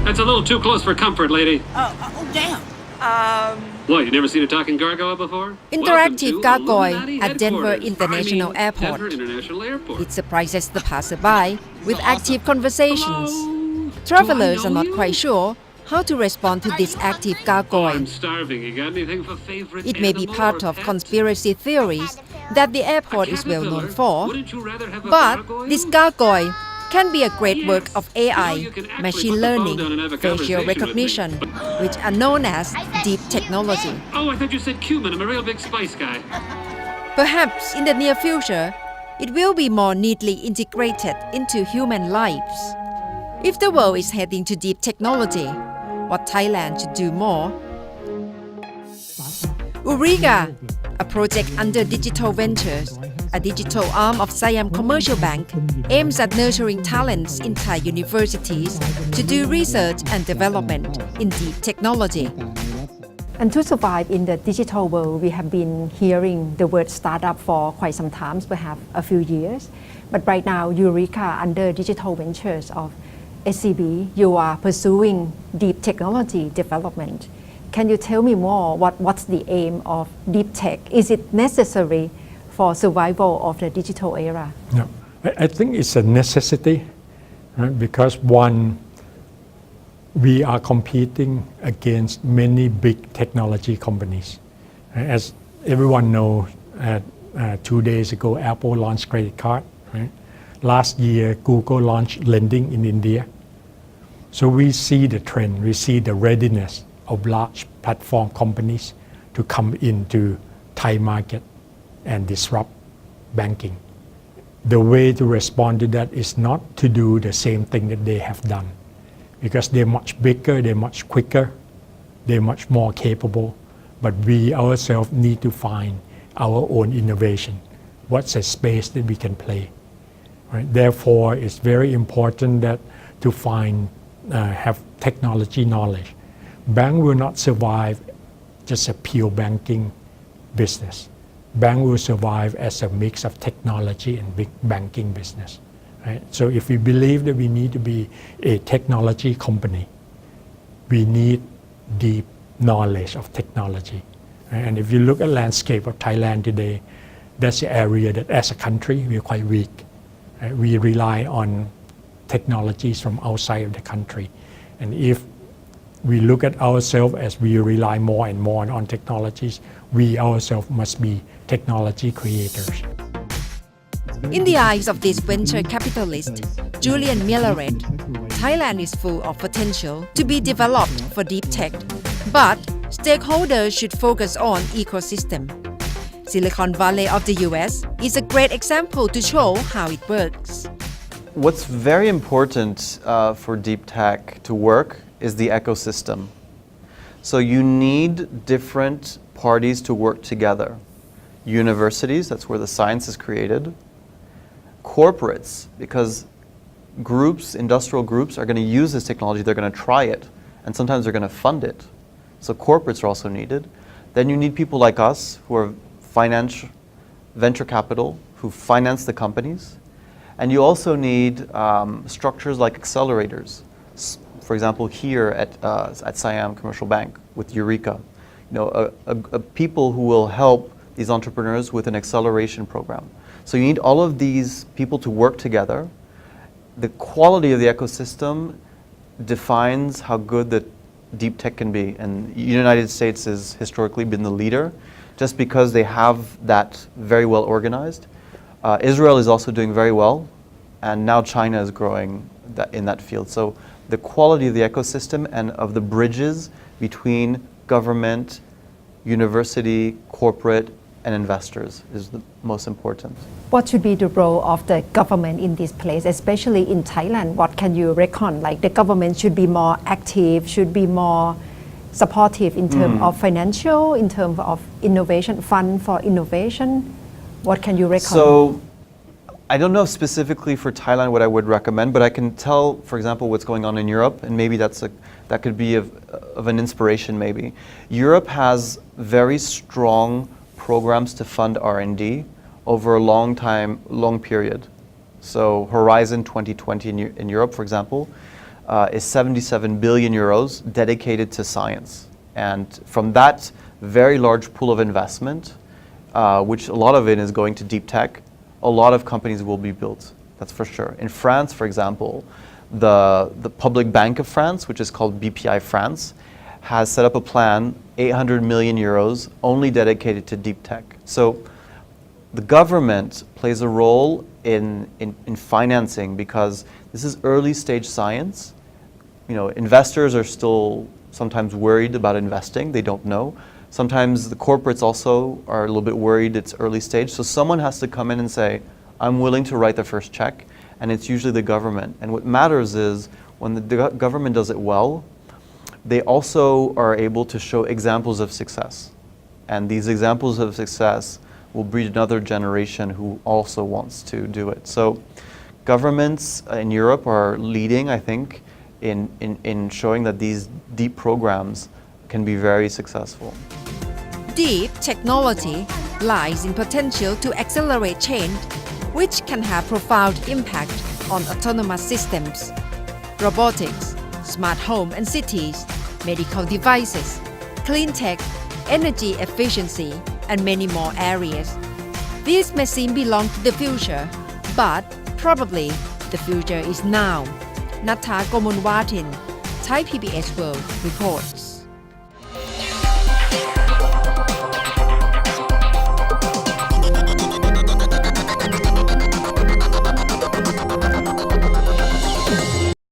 That's a little too close for comfort, lady. Oh, damn. What, you never seen a talking gargoyle before? Interactive Welcome to gargoyle Illuminati at Denver headquarters. International Airport. Denver International Airport. It surprises the passerby with active conversations. Hello. Travelers Do I are know not you? quite sure how to respond to this active gargoyle. I'm starving. You got anything for favorite It may be animal part or of pet? conspiracy theories that the airport is well known for, Wouldn't you rather have a but gargoyle? this gargoyle can be a great work of AI, You can actually machine put the phone learning, down and have a facial conversation with recognition, me. which are known as deep technology. Oh, I thought you said cumin. I'm a real big spice guy. Perhaps in the near future, it will be more neatly integrated into human lives. If the world is heading to deep technology, what Thailand should do more? Eureka, a project under Digital Ventures, a digital arm of Siam Commercial Bank, aims at nurturing talents in Thai universities to do research and development in deep technology. And to survive in the digital world, we have been hearing the word startup for quite some time, perhaps a few years. But right now, Eureka, under Digital Ventures of SCB, you are pursuing deep technology development. Can you tell me more what's the aim of deep tech? Is it necessary for survival of the digital era? No, I think it's a necessity, right? Because one, we are competing against many big technology companies. As everyone knows, 2 days ago, Apple launched credit card. Right? Last year, Google launched lending in India. So we see the trend, we see the readiness of large platform companies to come into Thai market and disrupt banking. The way to respond to that is not to do the same thing that they have done, because they're much bigger, they're much quicker, they're much more capable, but we ourselves need to find our own innovation. What's a space that we can play? Right? Therefore, it's very important that to have technology knowledge. Bank will not survive just a pure banking business. Bank will survive as a mix of technology and big banking business. Right? So if we believe that we need to be a technology company, we need deep knowledge of technology. Right? And if you look at landscape of Thailand today, that's the area that as a country we are quite weak. Right? We rely on technologies from outside of the country. And if we look at ourselves as we rely more and more on technologies, we ourselves must be technology creators. In the eyes of this venture capitalist, Julian Milleret, Thailand is full of potential to be developed for deep tech, but stakeholders should focus on ecosystem. Silicon Valley of the US is a great example to show how it works. What's very important for deep tech to work is the ecosystem. So you need different parties to work together. Universities, that's where the science is created. Corporates, because industrial groups are going to use this technology, they're going to try it, and sometimes they're going to fund it. So corporates are also needed. Then you need people like us who are venture capital, who finance the companies. And you also need structures like accelerators. For example, here at Siam Commercial Bank with Eureka, people who will help these entrepreneurs with an acceleration program. So you need all of these people to work together. The quality of the ecosystem defines how good the deep tech can be. And the United States has historically been the leader just because they have that very well organized. Israel is also doing very well, and now China is growing in that field. So the quality of the ecosystem and of the bridges between government, university, corporate, and investors is the most important. What should be the role of the government in this place, especially in Thailand? What can you reckon? Like the government should be more active, should be more supportive in terms of financial, in terms of innovation, fund for innovation. What can you reckon? So I don't know specifically for Thailand what I would recommend, but I can tell, for example, what's going on in Europe, and maybe that could be of an inspiration maybe. Europe has very strong programs to fund R&D over a long period. So Horizon 2020 in Europe, for example, is 77 billion euros dedicated to science. And from that very large pool of investment, which a lot of it is going to deep tech, a lot of companies will be built. That's for sure. In France, for example, the Public Bank of France, which is called BPI France, has set up a plan, 800 million euros, only dedicated to deep tech. So the government plays a role in financing because this is early stage science. You know, investors are still sometimes worried about investing. They don't know. Sometimes the corporates also are a little bit worried it's early stage. So someone has to come in and say, I'm willing to write the first check. And it's usually the government. And what matters is when the government does it well, they also are able to show examples of success. And these examples of success will breed another generation who also wants to do it. So governments in Europe are leading, I think, in showing that these deep programs can be very successful. Deep technology lies in potential to accelerate change, which can have profound impact on autonomous systems, robotics, smart home and cities, medical devices, clean tech, energy efficiency, and many more areas. These may seem belong to the future, but probably the future is now. Natha Gomunwatin, Thai PBS World reports.